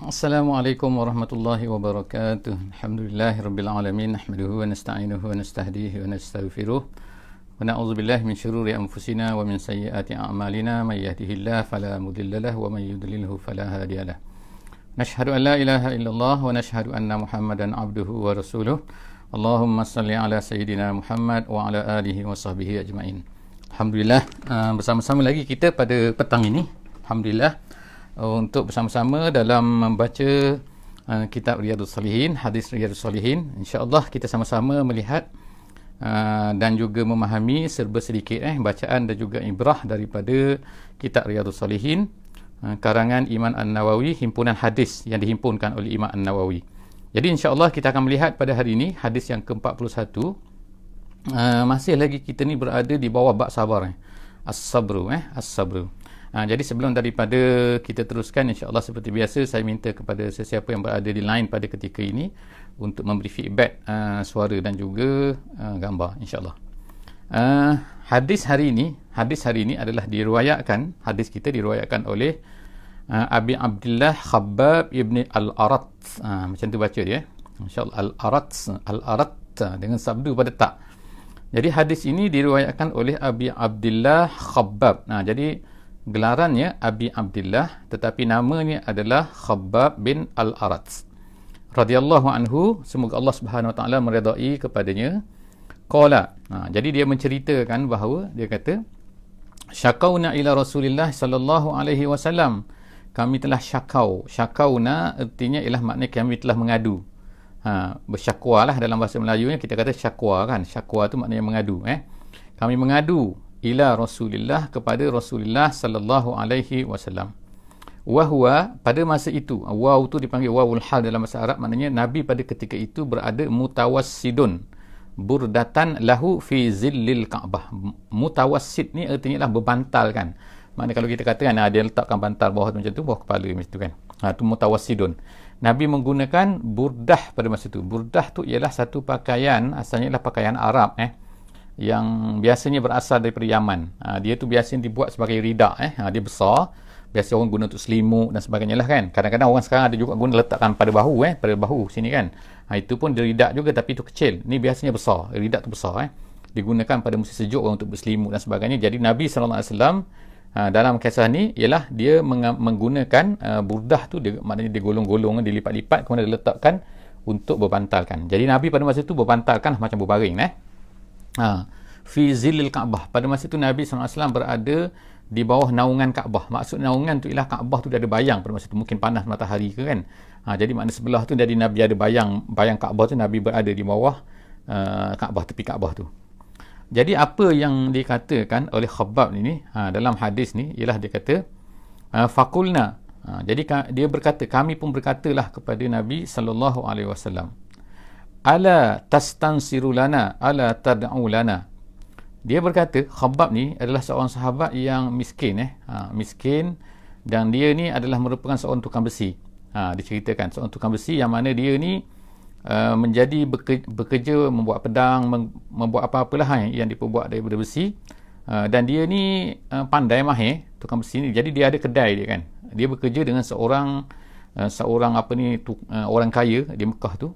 Assalamualaikum warahmatullahi wabarakatuh. Alhamdulillahirabbil alamin. Nahmaduhu wa nasta'inuhu wa nastahdihi wa nastaghfiruh. Wa na'udzubillahi min syururi anfusina wa min sayyiati a'malina. May yahdihillahu fala mudilla lahu wa may yudlilhu fala hadiya lahu. Nashhadu an la ilaha illallah wa nashhadu anna Muhammadan 'abduhu wa rasuluh. Allahumma salli ala sayyidina Muhammad wa ala alihi wa sahbihi ajma'in. Alhamdulillah, bersama-sama lagi kita pada petang ini. Alhamdulillah, untuk bersama-sama dalam membaca kitab Riyadhus Shalihin, hadis Riyadhus Shalihin. InsyaAllah kita sama-sama melihat dan juga memahami serba sedikit bacaan dan juga ibrah daripada kitab Riyadhus Shalihin, karangan Imam An-Nawawi, himpunan hadis yang dihimpunkan oleh Imam An-Nawawi. Jadi insyaAllah kita akan melihat pada hari ini hadis yang ke-41. Masih lagi kita ni berada di bawah bab sabar, as-sabru, as-sabru. Jadi sebelum daripada kita teruskan, insyaAllah seperti biasa saya minta kepada sesiapa yang berada di line pada ketika ini untuk memberi feedback suara dan juga gambar, insyaAllah. Hadis hari ini adalah diriwayatkan, hadis kita diriwayatkan oleh Abi Abdullah Khabbab ibn Al-Arat. Macam tu baca dia, insyaAllah, Al-Arat dengan sabdu pada tak. Jadi hadis ini diriwayatkan oleh Abi Abdullah Khabbab. Jadi gelarannya Abi Abdullah, tetapi namanya adalah Khabbab bin Al-Arat radhiyallahu anhu, semoga Allah Subhanahu wa taala meridai kepadanya. Qala, jadi dia menceritakan bahawa dia kata, syakauna ila Rasulillah sallallahu alaihi wasallam, kami telah syakauna artinya ialah makna kami telah mengadu. Bersyakwalah dalam bahasa Melayunya kita kata syakwa kan, syakwa tu maknanya mengadu. Kami mengadu ila Rasulillah, kepada Rasulullah sallallahu alaihi wasallam. Wa huwa, pada masa itu, waw tu dipanggil wawul hal dalam bahasa Arab, maknanya Nabi pada ketika itu berada mutawassidun burdatan lahu fi zillil Ka'bah. Mutawassid ni artinya lah berbantal kan. Maknanya kalau kita katakan dia letakkan bantal bawah macam tu, bawah kepala macam tu kan. Tu mutawassidun. Nabi menggunakan burdah pada masa itu. Burdah tu ialah satu pakaian, asalnya ialah pakaian Arab yang biasanya berasal daripada Yaman. Dia tu biasanya dibuat sebagai ridak. Dia besar, biasa orang guna untuk selimut dan sebagainya lah kan. Kadang-kadang orang sekarang ada juga guna letakkan pada bahu, pada bahu sini kan. Itu pun dia ridak juga, tapi itu kecil. Ni biasanya besar, ridak tu besar. Digunakan pada musim sejuk orang untuk berselimut dan sebagainya. Jadi Nabi SAW dalam kisah ni ialah dia menggunakan burdah tu, maknanya dia golong-golong, dilipat-lipat, kemudian diletakkan untuk berbantalkan. Jadi Nabi pada masa tu berbantalkan macam berbaring fi zilil Ka'bah. Pada masa itu Nabi SAW berada di bawah naungan Ka'bah. Maksud naungan tu ialah Ka'bah tu dah ada bayang pada masa itu, mungkin panas matahari ke kan. Jadi makna sebelah tu dari Nabi ada bayang Ka'bah tu, Nabi berada di bawah Ka'bah, tepi Ka'bah tu. Jadi apa yang dikatakan oleh Khabbab ini dalam hadis ni ialah dia kata faqulna. Jadi dia berkata, kami pun berkatalah kepada Nabi sallallahu alaihi wasallam, ala tastansiru lana, ala tad'u lana. Dia berkata, Khabbab ni adalah seorang sahabat yang miskin miskin, dan dia ni adalah merupakan seorang tukang besi. Diceritakan seorang tukang besi yang mana dia ni menjadi bekerja membuat pedang, membuat apa-apalah yang diperbuat daripada besi, dan dia ni pandai mahir tukang besi ni. Jadi dia ada kedai dia kan. Dia bekerja dengan seorang orang kaya di Mekah tu.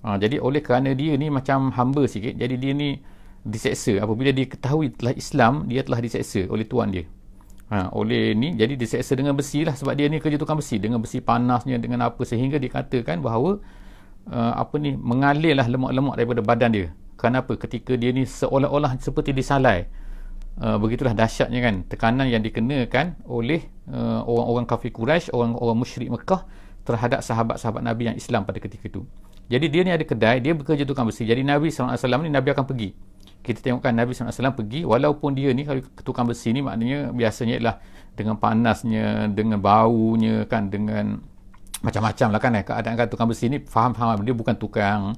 Jadi oleh kerana dia ni macam hamba sikit, jadi dia ni diseksa. Apabila dia ketahui telah Islam, dia telah diseksa oleh tuan dia. Oleh ni, jadi diseksa dengan besi lah, sebab dia ni kerja tukang besi, dengan besi panasnya, dengan apa, sehingga dikatakan bahawa mengalirlah lemak-lemak daripada badan dia. Kenapa? Ketika dia ni seolah-olah seperti disalai. Begitulah dahsyatnya kan, tekanan yang dikenakan oleh orang-orang kafir Quraisy, orang-orang musyrik Mekah terhadap sahabat-sahabat Nabi yang Islam pada ketika itu. Jadi dia ni ada kedai, dia bekerja tukang besi. Jadi Nabi SAW ni, Nabi akan pergi. Kita tengokkan Nabi SAW pergi, walaupun dia ni kalau tukang besi ni maknanya biasanya ialah dengan panasnya, dengan baunya kan, dengan macam-macam lah kan. Keadaan tukang besi ni faham dia bukan tukang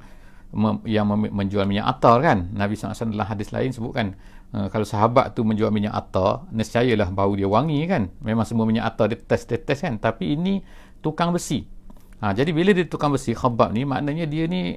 yang menjual minyak atar kan. Nabi SAW dalam hadis lain sebutkan, kalau sahabat tu menjual minyak atar, nescayalah bau dia wangi kan. Memang semua minyak atar dia test kan. Tapi ini tukang besi. Jadi bila dia tukang besi, Khabbab ni, maknanya dia ni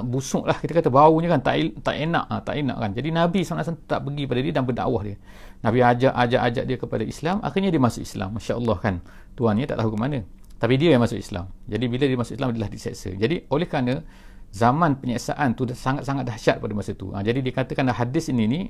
busuk lah, kita kata baunya kan, tak enak kan. Jadi Nabi SAW tak pergi pada dia dan berdakwah dia. Nabi ajak dia kepada Islam, akhirnya dia masuk Islam. Masya Allah kan, tuannya tak tahu ke mana. Tapi dia yang masuk Islam. Jadi bila dia masuk Islam adalah diseksa. Jadi oleh kerana zaman penyiksaan tu sangat-sangat dahsyat pada masa tu. Jadi dikatakan hadis ini ni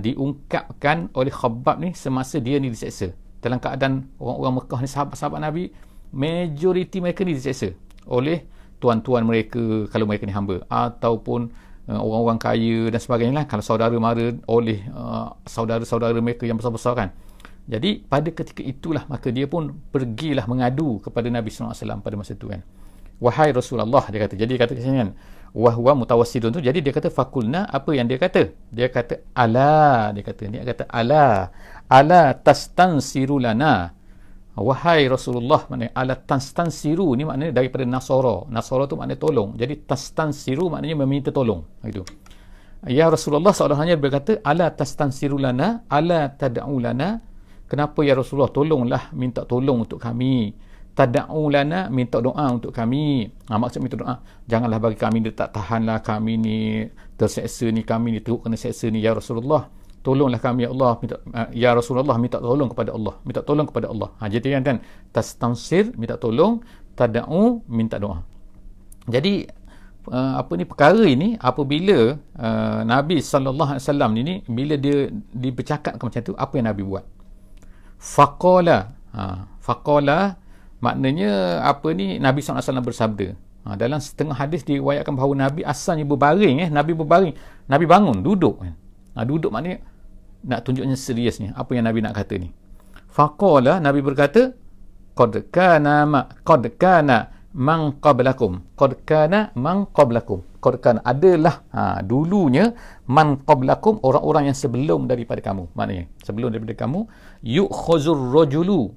diungkapkan oleh Khabbab ni semasa dia ni diseksa. Dalam keadaan orang-orang Mekah ni, sahabat-sahabat Nabi, majoriti mereka ni diseksa oleh tuan-tuan mereka kalau mereka ni hamba, ataupun orang-orang kaya dan sebagainya lah, kalau saudara mara oleh saudara-saudara mereka yang besar-besar kan. Jadi pada ketika itulah maka dia pun pergilah mengadu kepada Nabi SAW pada masa itu kan. Wahai Rasulullah, dia kata. Jadi dia kata kan, wahwa mutawassidun tu. Jadi dia kata fakulna, apa yang dia kata? Dia kata ala, dia kata ala tastansiru lana. Wahai Rasulullah, maknanya ala tastansiru ni maknanya daripada nasara. Nasara tu maknanya tolong. Jadi tastansiru maknanya meminta tolong. Itu. Ya Rasulullah seolah-olah berkata ala tastansiru lana, ala tad'u lana. Kenapa ya Rasulullah, tolonglah, minta tolong untuk kami. Tad'u lana, minta doa untuk kami. Maksud minta doa, janganlah bagi kami, dia tak tahanlah kami ni terseksa ni, kami ni teruk kena seksa ni ya Rasulullah. Tolonglah kami ya Allah, ya Rasulullah, minta tolong kepada Allah. Minta tolong kepada Allah. Jadi kan tastansir, minta tolong, tad'u, minta doa. Jadi perkara ini apabila Nabi SAW ni bila dia dibercakapkan macam tu, apa yang Nabi buat? Faqala maknanya Nabi SAW bersabda. Dalam setengah hadis diriwayatkan bahawa Nabi asalnya berbaring. Nabi berbaring, Nabi bangun, duduk. Duduk maknanya nak tunjuknya seriusnya apa yang Nabi nak kata ni. Faqala, Nabi berkata, qad kana man qablakum. Qad kana adalah dulunya man qablakum, orang-orang yang sebelum daripada kamu. Maknanya sebelum daripada kamu, yukhazur rajulu,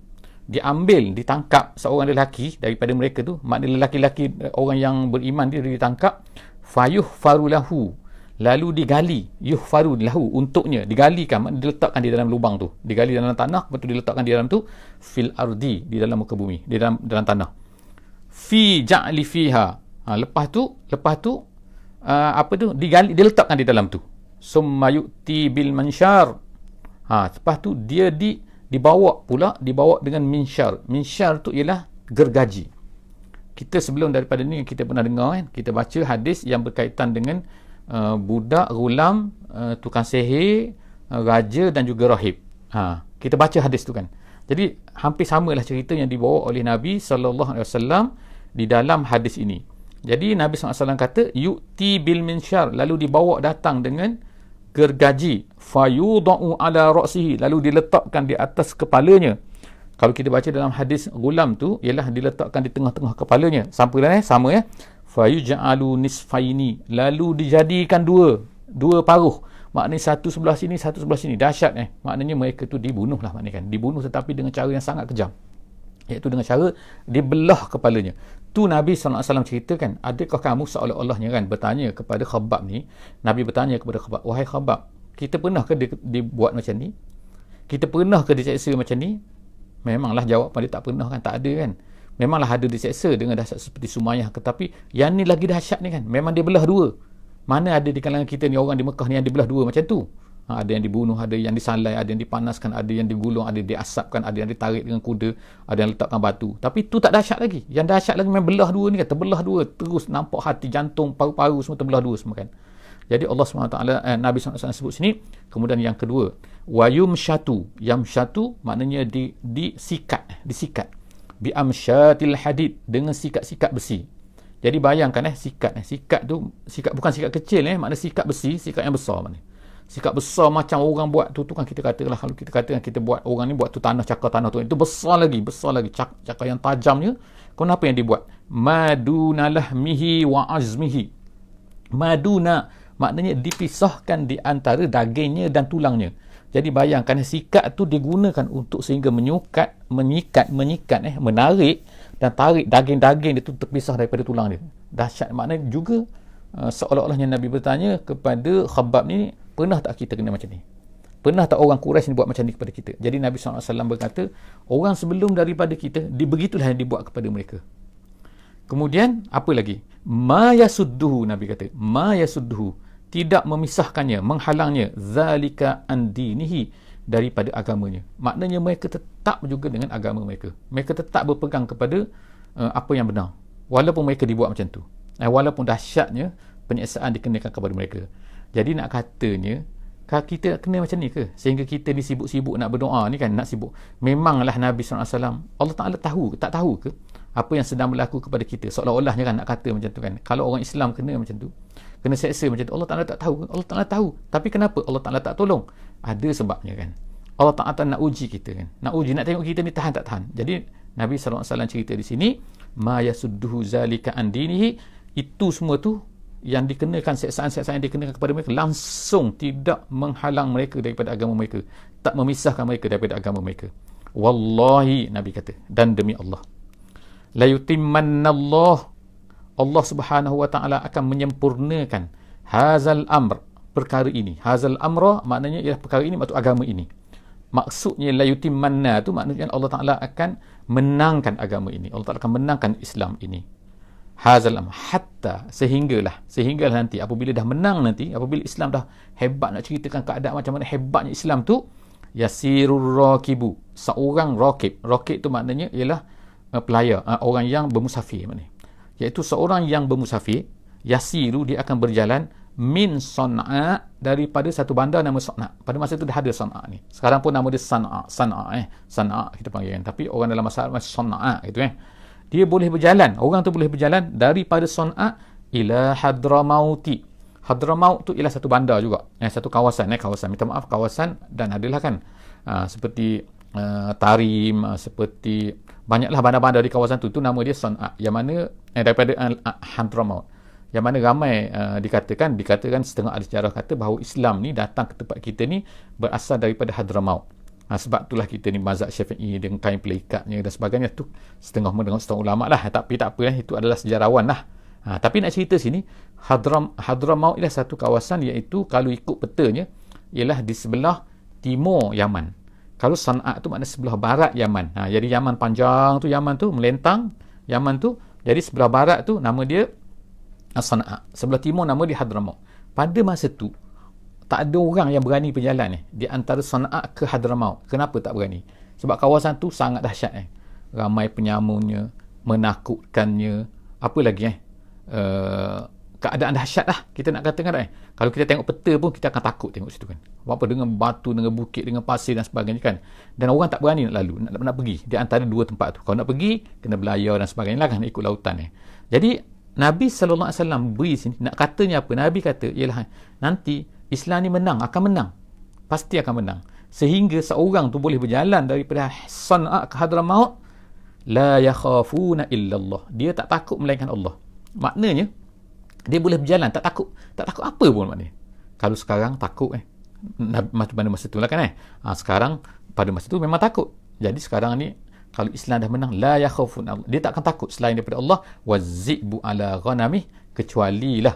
diambil, ditangkap seorang lelaki daripada mereka tu, maknanya lelaki-lelaki orang yang beriman dia ditangkap, fayuhfaru lahu, lalu digali, yuhfaru lahu, untuknya digalikan, maknanya diletakkan di dalam lubang tu, digali dalam tanah, lepas tu diletakkan di dalam tu, fil ardi, di dalam muka bumi, di dalam tanah, fi ja'li fiha, lepas tu digali, diletakkan di dalam tu, summa yu'ti bil mansyar, lepas tu dia dibawa dengan minsyar. Minsyar tu ialah gergaji. Kita sebelum daripada ni kita pernah dengar kan, kita baca hadis yang berkaitan dengan budak, gulam, tukang sihir, raja dan juga rahib. Kita baca hadis tu kan. Jadi hampir samalah cerita yang dibawa oleh Nabi SAW di dalam hadis ini. Jadi Nabi SAW kata yu'ti bil minsyar, lalu dibawa datang dengan gergaji, fayudau ala ra'sihi, lalu diletakkan di atas kepalanya. Kalau kita baca dalam hadis gulam tu ialah diletakkan di tengah-tengah kepalanya. Sama ya. Fayuj'alu nisfaini, lalu dijadikan dua paruh. Maknanya satu sebelah sini, satu sebelah sini. Dahsyat Maknanya mereka tu dibunuh lah, maknanya kan. Dibunuh tetapi dengan cara yang sangat kejam. Iaitu dengan cara dibelah kepalanya. Tu Nabi SAW ceritakan, adakah kamu seolah-olahnya kan bertanya kepada Khabbab ni, Nabi bertanya kepada Khabbab, wahai Khabbab, kita pernah ke dibuat macam ni? Kita pernah ke diseksa macam ni? Memanglah jawapan dia tak pernah kan, tak ada kan. Memanglah ada diseksa dengan dahsyat seperti Sumayyah, tetapi yang ni lagi dahsyat ni kan, memang dia belah dua. Mana ada di kalangan kita ni orang di Mekah ni yang dibelah dua macam tu? Ada yang dibunuh, ada yang disalai, ada yang dipanaskan, ada yang digulung, ada yang diasapkan, ada yang ditarik dengan kuda, ada yang letakkan batu. Tapi tu tak dahsyat lagi. Yang dahsyat lagi memang belah dua ni kan, terbelah dua, terus nampak hati, jantung, paru-paru semua terbelah dua semua kan. Jadi Allah SWT, Nabi SAW sebut sini. Kemudian yang kedua, wayumsyatu, yamsyatu maknanya disikat bi amsyatil hadid, dengan sikat-sikat besi. Jadi bayangkan sikat tu, sikat bukan sikat kecil maknanya sikat besi, sikat yang besar maknanya. Sikat besar macam orang buat tu kan, kita katalah, kalau kita katakan kita buat, orang ni buat tu tanah, cakar tanah tu, itu besar lagi cakar yang tajamnya. Kenapa yang dibuat? Maduna lahmihi wa azmihi. Maduna maknanya dipisahkan di antara dagingnya dan tulangnya. Jadi bayangkan sikat tu digunakan untuk sehingga menyikat, menarik dan tarik daging-daging dia tu terpisah daripada tulang dia. Dahsyat. Maknanya juga seolah-olahnya Nabi bertanya kepada Khabbab ni, pernah tak kita kena macam ni? Pernah tak orang Quraisy ni buat macam ni kepada kita? Jadi Nabi SAW berkata, orang sebelum daripada kita, begitulah yang dibuat kepada mereka. Kemudian, apa lagi? Ma yasudduhu, Nabi kata. Ma yasudduhu, tidak memisahkannya, menghalangnya. Zalika an dinihi, daripada agamanya. Maknanya mereka tetap juga dengan agama mereka. Mereka tetap berpegang kepada apa yang benar. Walaupun mereka dibuat macam tu. Walaupun dahsyatnya penyiksaan dikenakan kepada mereka. Jadi nak katanya, kita kena macam ni ke? Sehingga kita ni sibuk-sibuk nak berdoa ni kan, nak sibuk. Memanglah Nabi SAW, Allah Ta'ala tahu, tak tahu ke apa yang sedang berlaku kepada kita? Seolah-olahnya kan nak kata macam tu kan. Kalau orang Islam kena macam tu, kena seksa macam tu, Allah Ta'ala tak tahu ke? Allah Ta'ala tahu. Tapi kenapa Allah Ta'ala tak tolong? Ada sebabnya kan. Allah Ta'ala nak uji kita kan. Nak uji, nak tengok kita ni tahan tak tahan. Jadi Nabi SAW cerita di sini, ma yasudduhu zalika an dinihi, itu semua tu yang dikenakan, seksaan-seksaan yang dikenakan kepada mereka langsung tidak menghalang mereka daripada agama mereka, tak memisahkan mereka daripada agama mereka. Wallahi, Nabi kata, dan demi Allah, la yutimmannallah, Allah Subhanahu wa taala akan menyempurnakan hazal amr, perkara ini. Hazal amra maknanya ialah perkara ini, maksud agama ini. Maksudnya la yutimmanna tu maknanya Allah Taala akan menangkan agama ini. Allah Taala akan menangkan Islam ini. Hazal amr, hatta sehinggalah nanti apabila dah menang nanti, apabila Islam dah hebat, nak ceritakan keadaan macam mana hebatnya Islam tu, yasirur rakibu, seorang rakib tu maknanya ialah pelayar, orang yang bermusafir maknanya, iaitu seorang yang bermusafir, yasiru, dia akan berjalan, min San'a, daripada satu bandar nama San'a. Pada masa itu dah ada San'a ni. Sekarang pun nama dia San'a kita panggil kan. Tapi orang dalam masyarakat San'a gitu kan. Dia boleh berjalan, orang tu boleh berjalan daripada San'a ila Hadramauti. Hadramaut tu ialah satu bandar juga. Satu kawasan, minta maaf, kawasan, dan adalah kan seperti Tarim, seperti banyaklah bandar-bandar di kawasan tu nama dia San'a, yang mana daripada Hadramaut, yang mana ramai dikatakan setengah ahli sejarah kata bahawa Islam ni datang ke tempat kita ni berasal daripada Hadramaut. Sebab itulah kita ni mazhab Syafi'i dengan kain pelikatnya dan sebagainya tu, setengah ulama lah, tapi tak apa, itu adalah sejarawan lah. Tapi nak cerita sini, Hadramaut ialah satu kawasan, iaitu kalau ikut petanya ialah di sebelah timur Yaman. Kalau San'a tu maknanya sebelah barat Yaman. Jadi Yaman panjang tu, Yaman tu melentang, Yaman tu, jadi sebelah barat tu nama dia San'a, sebelah timur nama dia Hadramaut. Pada masa tu tak ada orang yang berani berjalan di antara San'a ke Hadramaut. Kenapa tak berani? Sebab kawasan tu sangat dahsyat ramai penyamunnya, menakutkannya, apa lagi keadaan dahsyat lah kita nak katakan Kalau kita tengok peta pun kita akan takut tengok situ kan. Apa dengan batu, dengan bukit, dengan pasir dan sebagainya kan. Dan orang tak berani nak lalu, nak pergi di antara dua tempat tu. Kalau nak pergi kena belayar dan sebagainya lah kan, ikut lautan Jadi Nabi SAW beri sini, nak katanya apa? Nabi kata ialah nanti Islam ni akan menang, pasti akan menang, sehingga seorang tu boleh berjalan daripada San'a ke Hadramaut, la yakhafuna illallah, dia tak takut melainkan Allah. Maknanya dia boleh berjalan tak takut apa pun maknanya. Kalau sekarang takut pada masa tu lah kan sekarang pada masa tu memang takut. Jadi sekarang ni kalau Islam dah menang, la yakhafun Allah, dia tak akan takut selain daripada Allah. Wazibu ala ghanamih, kecualilah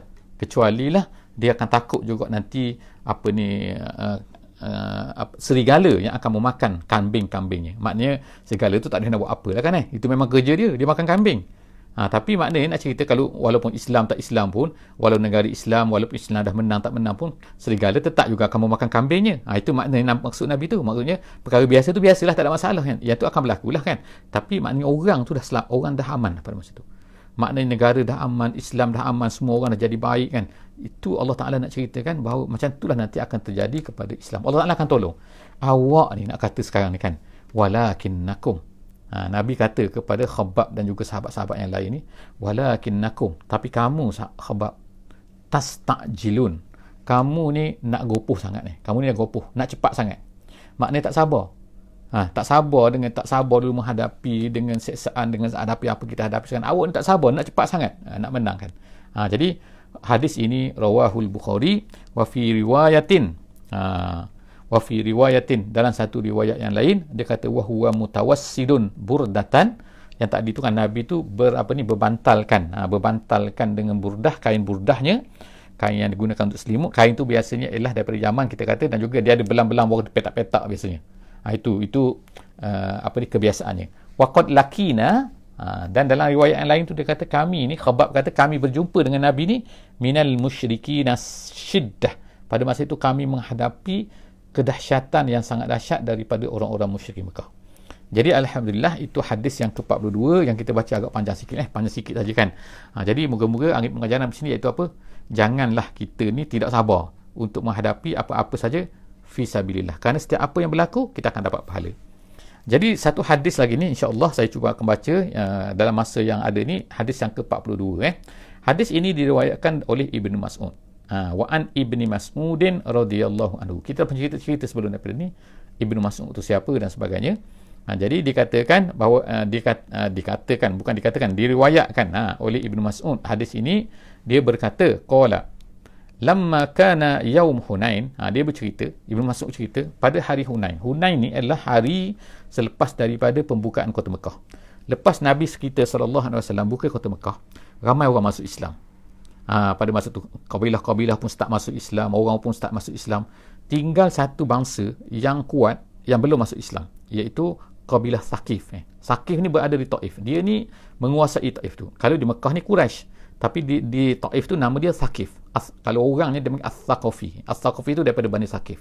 dia akan takut juga nanti serigala yang akan memakan kambing-kambingnya. Maknanya serigala tu tak ada nak buat apa lah kan itu memang kerja dia makan kambing. Tapi maknanya nak cerita, kalau walaupun Islam tak Islam pun, walau negara Islam, walaupun Islam dah menang tak menang pun, serigala tetap juga akan memakan kambingnya. Itu maknanya maksud Nabi tu. Maksudnya perkara biasa tu biasalah, tak ada masalah kan. Yang tu akan berlaku lah kan. Tapi maknanya orang tu dah orang dah aman pada masa tu. Maknanya negara dah aman, Islam dah aman, semua orang dah jadi baik kan. Itu Allah Ta'ala nak ceritakan bahawa macam itulah nanti akan terjadi kepada Islam. Allah Ta'ala akan tolong. Awak ni nak kata sekarang ni kan, walakinnakum, Nabi kata kepada Khabbab dan juga sahabat-sahabat yang lain ni, walakinnakum, tapi kamu Khabbab, tastajilun, kamu ni nak gopoh sangat kamu ni nak gopoh, nak cepat sangat. Maknanya tak sabar. Tak sabar dulu menghadapi dengan seksaan, dengan hadapi apa kita hadapi sekarang. Awak ni tak sabar, nak cepat sangat nak menang kan. Jadi hadis ini rawahul Bukhari wa fi riwayatin, dalam satu riwayat yang lain dia kata wa huwa mutawassidun burdatan, yang tadi tu kan Nabi tu berbantalkan dengan burdah, kain burdahnya, kain yang digunakan untuk selimut. Kain tu biasanya ialah daripada Yaman kita kata, dan juga dia ada belang-belang warna petak-petak biasanya. Itu kebiasaannya. Waqad lakina, dan dalam riwayat yang lain tu dia kata kami ni, Khabbab kata kami berjumpa dengan Nabi ni minal musyrikin syiddah, pada masa itu kami menghadapi kedahsyatan yang sangat dahsyat daripada orang-orang musyrik Mekah. Jadi alhamdulillah itu hadis yang ke-42 yang kita baca agak panjang sikit, panjang sikit saja kan. Jadi moga-moga angin pengajaran di sini iaitu apa? Janganlah kita ni tidak sabar untuk menghadapi apa-apa saja fi sabilillah. Kerana setiap apa yang berlaku kita akan dapat pahala. Jadi satu hadis lagi ni insya-Allah saya cuba akan baca dalam masa yang ada ni, hadis yang ke-42 Hadis ini diriwayatkan oleh Ibnu Mas'ud. Wa an Ibni Mas'udin radhiyallahu anhu. Kita pun cerita sebelum daripada ni Ibnu Mas'ud tu siapa dan sebagainya. Jadi dikatakan bahawa diriwayatkan oleh Ibnu Mas'ud. Hadis ini dia berkata qala lamma kana yaum Hunain. Dia bercerita, Ibnu Mas'ud cerita pada hari Hunain. Hunain ni adalah hari selepas daripada pembukaan kota Mekah. Lepas Nabi kita SAW buka kota Mekah, ramai orang masuk Islam. Pada masa tu kabilah-kabilah pun start masuk Islam, orang pun start masuk Islam. Tinggal satu bangsa yang kuat yang belum masuk Islam, iaitu kabilah Thaqif. Thaqif ni berada di Taif. Dia ni menguasai Taif tu. Kalau di Mekah ni Quraisy, tapi di Taif tu nama dia Thaqif. Kalau orang ni dia panggil As-Thaqafi. As-Thaqafi tu daripada Bani Thaqif.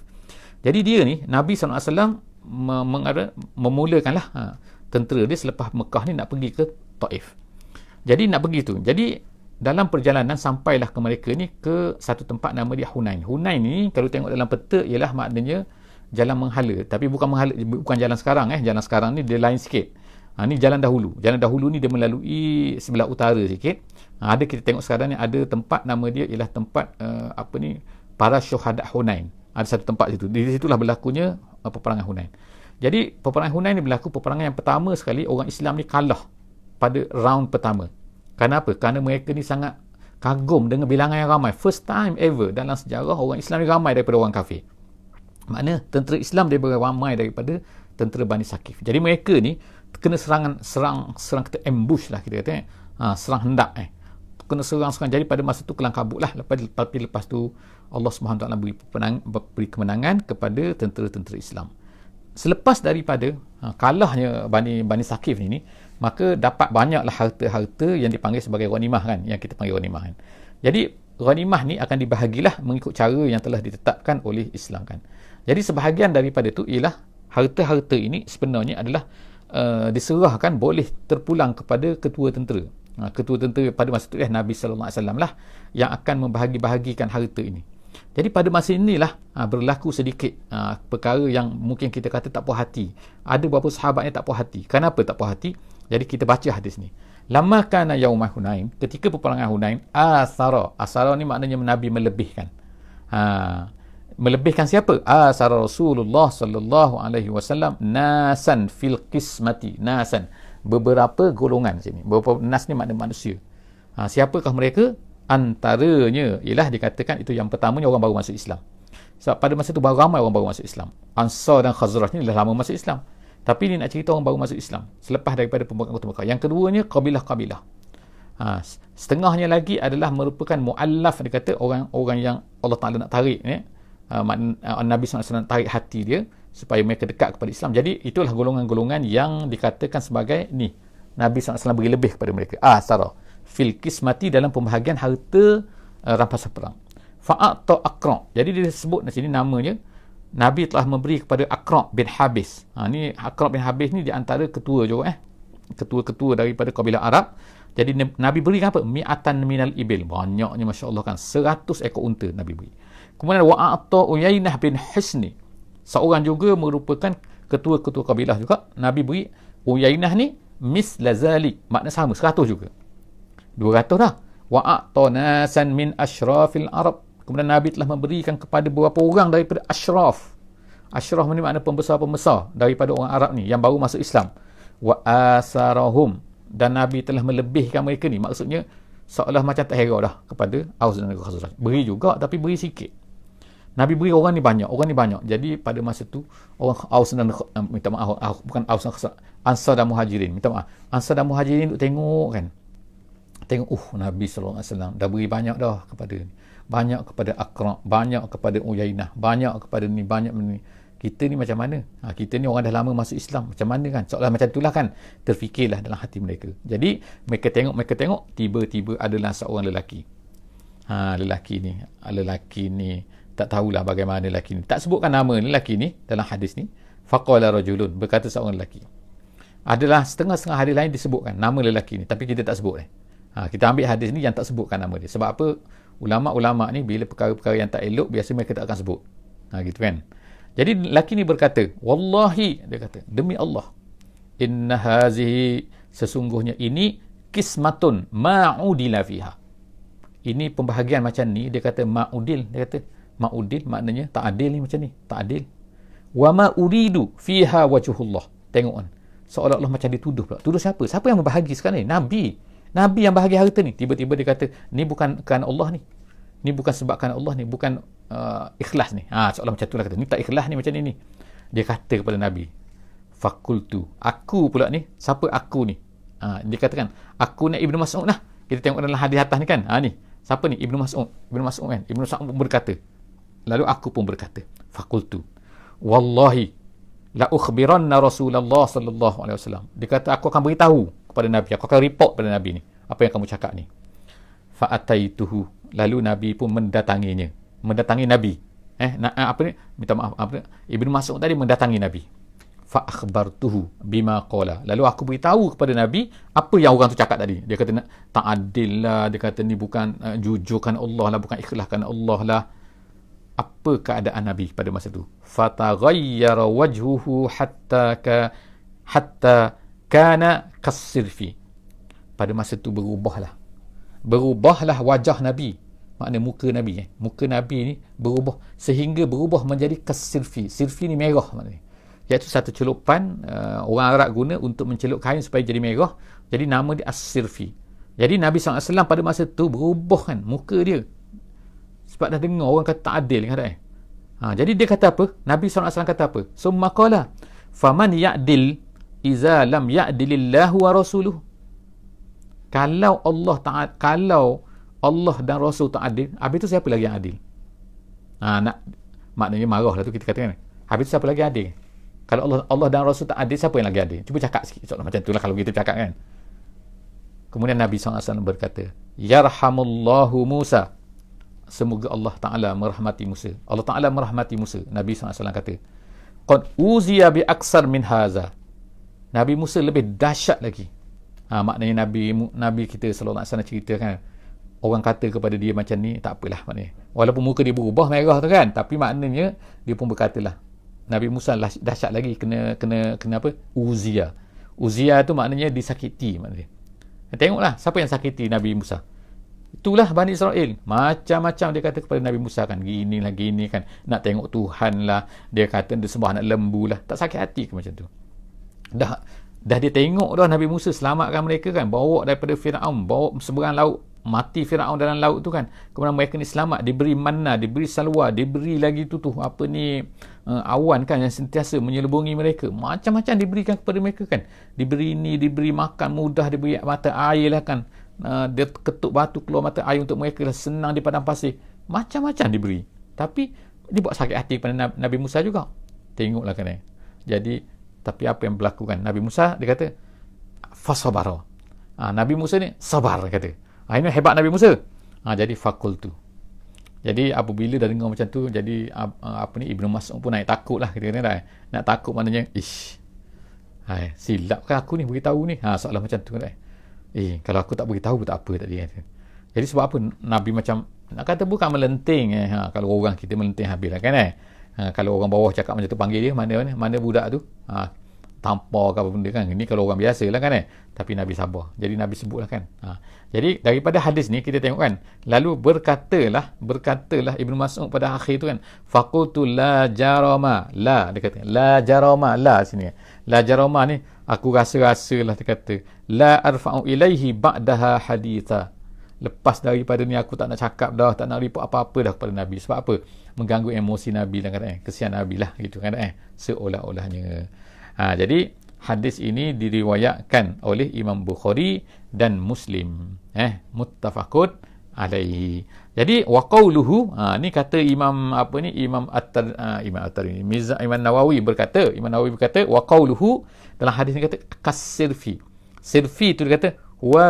Jadi dia ni Nabi SAW memulakanlah tentera dia selepas Mekah ni nak pergi ke Taif. Jadi nak pergi tu. Jadi dalam perjalanan sampailah ke mereka ni ke satu tempat nama dia Hunain. Hunain ni kalau tengok dalam peta ialah maknanya jalan menghala, tapi bukan jalan sekarang. Jalan sekarang ni dia lain sikit. Ni jalan dahulu. Jalan dahulu ni dia melalui sebelah utara sikit. Ada kita tengok sekarang ni ada tempat nama dia ialah tempat para syuhada Hunain. Ada satu tempat situ. Di situlah berlakunya peperangan Hunain. Jadi peperangan Hunain ni berlaku peperangan yang pertama sekali orang Islam ni kalah pada round pertama. Kenapa? Kerana mereka ni sangat kagum dengan bilangan yang ramai. First time ever dalam sejarah orang Islam ni ramai daripada orang kafir. Makna tentera Islam dia ramai daripada tentera Bani Thaqif. Jadi mereka ni kena serang kita ambush lah kita kata. Serang hendak kena serang. Jadi pada masa tu kelang kabut lah. Lepas tu Allah SWT beri kemenangan kepada tentera-tentera Islam. Selepas daripada kalahnya Bani Thaqif ni, maka dapat banyaklah harta-harta yang dipanggil sebagai ghanimah kan, yang kita panggil ghanimah kan. Jadi ghanimah ni akan dibahagilah mengikut cara yang telah ditetapkan oleh Islam kan. Jadi sebahagian daripada itu ialah harta-harta ini sebenarnya adalah diserahkan, boleh terpulang kepada ketua tentera. Ketua tentera pada masa itu Nabi SAW lah yang akan membahagi-bahagikan harta ini. Jadi pada masa inilah berlaku sedikit perkara yang mungkin kita kata tak puas hati. Ada beberapa sahabat yang tak puas hati. Kenapa tak puas hati? Jadi kita baca hadis ni. Lamma kana yaumah Hunain, ketika peperangan Hunain, asara ni maknanya Nabi melebihkan. Melebihkan siapa? Asara Rasulullah sallallahu alaihi wasallam nasan fil qismati. Nasan, beberapa golongan sini. Beberapa nas ni makna manusia. Siapakah mereka? Antaranya ialah dikatakan itu yang pertamanya orang baru masuk Islam. Sebab pada masa itu ramai orang baru masuk Islam. Ansar dan Khazraj ni dah lama masuk Islam. Tapi ni nak cerita orang baru masuk Islam selepas daripada pembukaan kota Mekah. Yang keduanya kabilah-kabilah. Setengahnya lagi adalah merupakan mu'allaf, dia kata orang-orang yang Allah Ta'ala nak tarik Nabi SAW tarik hati dia supaya mereka dekat kepada Islam. Jadi itulah golongan-golongan yang dikatakan sebagai ni Nabi SAW beri lebih kepada mereka. Sarah fil kismati, dalam pembahagian harta rampasan perang. Fa'ata Aqra'. Jadi dia sebut di sini namanya Nabi telah memberi kepada Aqra' bin Habis. Ni Aqra' bin Habis ni di antara ketua juga ketua-ketua daripada kabilah Arab. Jadi Nabi beri apa? Mi'atan minal ibil. Banyaknya masya-Allah kan. 100 ekor unta Nabi beri. Kemudian wa'ata Uyainah bin Hisni. Seorang juga merupakan ketua-ketua kabilah juga. Nabi beri Uyainah ni misla zalik. Makna sama 100 juga. 200 dah. Wa'ata nasan min asyrafil Arab. Kemudian Nabi telah memberikan kepada beberapa orang daripada asyraf. Asyraf ni makna pembesar-pembesar daripada orang Arab ni yang baru masuk Islam. Wa asarahum, dan Nabi telah melebihkan mereka ni. Maksudnya seolah macam tak hera dah kepada Aus dan Khazraj. Beri juga tapi beri sikit. Nabi beri orang ni banyak. Jadi pada masa tu orang Aus dan minta maaf, bukan Aus dan Khazraj, Ansar dan Muhajirin, minta maaf. Ansar dan Muhajirin duk tengok kan. Tengok Nabi SAW dah beri banyak dah kepada ni. Banyak kepada Aqra', banyak kepada Uyainah, banyak kepada ni, banyak ni. Kita ni macam mana? Kita ni orang dah lama masuk Islam, macam mana kan? Seolah macam itulah kan, terfikirlah dalam hati mereka. Jadi mereka tengok tiba-tiba adalah seorang lelaki. Lelaki ni Tak tahulah bagaimana lelaki ni. Tak sebutkan nama lelaki ni dalam hadis ni. Faqala rajulun, berkata seorang lelaki. Adalah setengah-setengah hadis lain disebutkan nama lelaki ni, tapi kita tak sebut. Kita ambil hadis ni yang tak sebutkan nama dia. Sebab apa? Ulama-ulama ni bila perkara-perkara yang tak elok, biasa mereka tak akan sebut. Gitu kan. Jadi lelaki ni berkata, wallahi, dia kata, demi Allah, inna hazihi, sesungguhnya ini kismatun ma'udila fiha. Ini pembahagian macam ni, dia kata ma'udil, dia kata ma'udil maknanya tak adil ni, macam ni, tak adil. Wa ma uridu fiha wajhullah. Tengok kan, seolah-olah macam dituduh pula. Tuduh siapa? Siapa yang membahagi sekarang ni? Nabi yang bahagi harta ni. Tiba-tiba dia kata, ni bukan kerana Allah ni. Ni bukan sebabkan Allah ni, bukan ikhlas ni. Seolah macam tu lah kata, ni tak ikhlas ni, macam ni. Dia kata kepada Nabi, fakultu, aku pula ni, siapa aku ni? Dia katakan, aku ni Ibnu Mas'ud lah. Kita tengok dalam hadis atas ni kan. Ni, siapa ni? Ibnu Mas'ud kan. Ibnu Mas'ud pun berkata. Lalu aku pun berkata, fakultu, wallahi la ukhbiranna Rasulullah sallallahu alaihi wasallam. Dia kata, aku akan beritahu kepada Nabi, aku akan report kepada Nabi ni, apa yang kamu cakap ni. Fa ataituhu, lalu Nabi pun mendatangi Nabi. Minta maaf, Ibnu Mas'ud tadi mendatangi Nabi. Fa akhbartuhu bima qala, lalu aku beritahu kepada Nabi apa yang orang tu cakap tadi. Dia kata tak adil lah, dia kata ni bukan jujurkan Allah lah, bukan ikhlaskan Allah lah. Apa keadaan Nabi pada masa tu? Fataghayyara wajhuhu hatta kana kasirfi. Pada masa tu berubahlah wajah Nabi, maknanya muka Nabi ni berubah sehingga berubah menjadi kasirfi. Sirfi ni merah maknanya, iaitu satu celupan orang Arab guna untuk mencelup kain supaya jadi merah. Jadi nama dia as-sirfi. Jadi Nabi SAW pada masa tu berubah kan muka dia, sebab dah dengar orang kata tak adil kan. Jadi dia kata apa? Nabi SAW kata apa? Summa qala faman ya'dil iza lam ya'dilillahu wa rasuluh. Kalau Allah dan Rasul tak adil, habis tu siapa lagi yang adil? Maknanya marah lah tu kita katakan. Habis tu siapa lagi adil? Kalau Allah dan Rasul tak adil, siapa yang lagi adil? Cuba cakap sikit soalan macam tu lah kalau kita cakap kan. Kemudian Nabi SAW berkata, yarhamullahu Musa, semoga Allah Ta'ala merahmati Musa. Allah Ta'ala merahmati Musa. Nabi SAW kata, qad uziya bi aksar min haza. Nabi Musa lebih dahsyat lagi. Maknanya Nabi kita sallallahu alaihi wasallam ceritakan, orang kata kepada dia macam ni, tak apalah maknanya. Walaupun muka dia berubah merah tu kan, tapi maknanya dia pun berkatalah, Nabi Musa dahsyat lagi, kena apa? Uzia. Uzia tu maknanya disakiti maknanya. Tengoklah siapa yang sakiti Nabi Musa. Itulah Bani Israel. Macam-macam dia kata kepada Nabi Musa kan, gini kan, nak tengok Tuhan lah, dia kata dia sembah anak lembu lah. Tak sakit hati ke macam tu? Dah dia tengok dah Nabi Musa selamatkan mereka kan, bawa daripada Firaun, bawa seberang laut, mati Firaun dalam laut tu kan. Kemudian mereka ni selamat, diberi manna, diberi salwa, diberi lagi tu awan kan yang sentiasa menyelubungi mereka. Macam-macam diberikan kepada mereka kan. Diberi ni, diberi makan mudah, diberi mata air lah kan. Dia ketuk batu keluar mata air untuk mereka lah, senang di padang pasir. Macam-macam diberi. Tapi dia buat sakit hati kepada Nabi Musa juga. Tengoklah kan. Jadi tapi apa yang berlaku kan? Nabi Musa dia kata fasabara. Nabi Musa ni sabar kata. Ini hebat Nabi Musa. Jadi fakultu. Jadi apabila dah dengar macam tu, jadi Ibnu Mas'ud pun naik takut lah, kita kata dah. Nak takut maknanya silap kan aku ni beritahu ni. Soalan macam tu dah. Kalau aku tak beritahu tak apa tadi. Jadi sebab apa Nabi macam nak kata bukan melenting kalau orang kita melenting habis lah kan kalau orang bawah cakap macam tu, panggil dia mana budak tu, tampar ke apa benda kan. Ini kalau orang biasa lah kan tapi Nabi sabar. Jadi Nabi sebutlah kan. Jadi daripada hadis ni kita tengok kan, lalu berkatalah Ibnu Mas'ud pada akhir tu kan, faqultu la jarama, la, dia kata la jarama, la sini la jarama ni aku rasa-rasalah, dia kata la arfa'u ilaihi ba'daha haditha. Lepas daripada ni aku tak nak cakap dah, tak nak report apa-apa dah kepada Nabi. Sebab apa? Mengganggu emosi Nabi lah kan. Kesian Nabi lah gitu kan seolah-olahnya. Jadi hadis ini diriwayatkan oleh Imam Bukhari dan Muslim. Muttafaqun alaihi. Jadi wa qauluhu, ni kata Imam Imam Nawawi berkata, wa qauluhu, dalam hadis ni kata kasirfi. Sirfi tu dia kata wa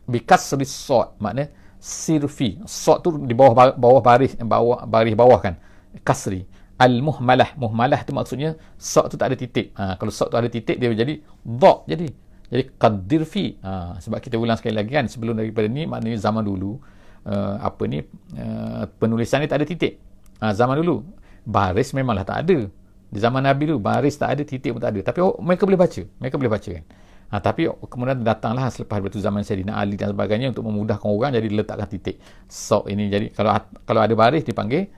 bikasri sad, maknanya sirfi. Sad tu di bawah baris bawah kan, kasri. Al-muhmalah, muhmalah tu maksudnya sad tu tak ada titik. Kalau sad tu ada titik dia jadi dha, jadi qadir fi. Sebab kita ulang sekali lagi kan, sebelum daripada ni maknanya zaman dulu penulisan ni tak ada titik. Zaman dulu baris memanglah tak ada. Di zaman Nabi dulu baris tak ada, titik pun tak ada, tapi mereka boleh baca kan. Tapi kemudian datanglah selepas itu zaman Sayyidina Ali dan sebagainya untuk memudahkan orang, jadi diletakkan titik sad ini. Jadi kalau ada baris dipanggil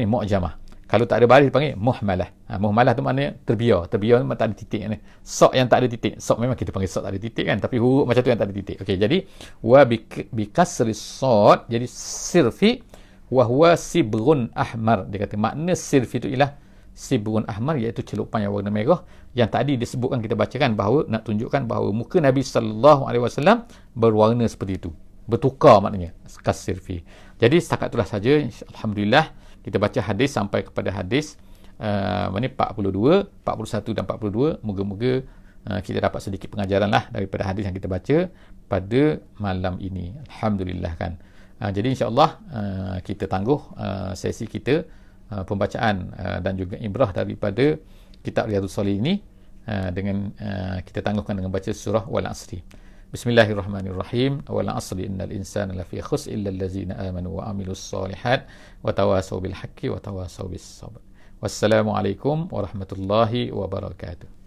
mu'jamah. Kalau tak ada baris dipanggil muhmalah. Muhmalah tu maknanya terbiar memang tak ada titik ni. Sad yang tak ada titik, sad memang kita panggil sad tak ada titik kan, tapi huruf macam tu yang tak ada titik. Okey, jadi wa bi kasri sad, jadi sirfi wa huwa sibrun ahmar. Dia kata makna sirfi itu ialah sibrun ahmar, iaitu celupan yang warna merah, yang tadi disebutkan, kita bacakan bahawa nak tunjukkan bahawa muka Nabi sallallahu alaihi wasallam berwarna seperti itu, bertukar maknanya kasirfi. Jadi setakat itulah saja, alhamdulillah kita baca hadis sampai kepada hadis 42, 41 dan 42. Moga-moga kita dapat sedikit pengajaran lah daripada hadis yang kita baca pada malam ini, alhamdulillah kan. Jadi insya-Allah kita tangguh sesi kita pembacaan dan juga ibrah daripada kitab Riyadhus Shalihin ini dengan kita tangguhkan dengan baca surah Wal Asri. Bismillahirrahmanirrahim. Wal asri innal insana lafi khusr illa allazina amanu wa amilus solihat wa tawasaw bil haqqi wa tawasaw bis sabr. Wassalamualaikum warahmatullahi wabarakatuh.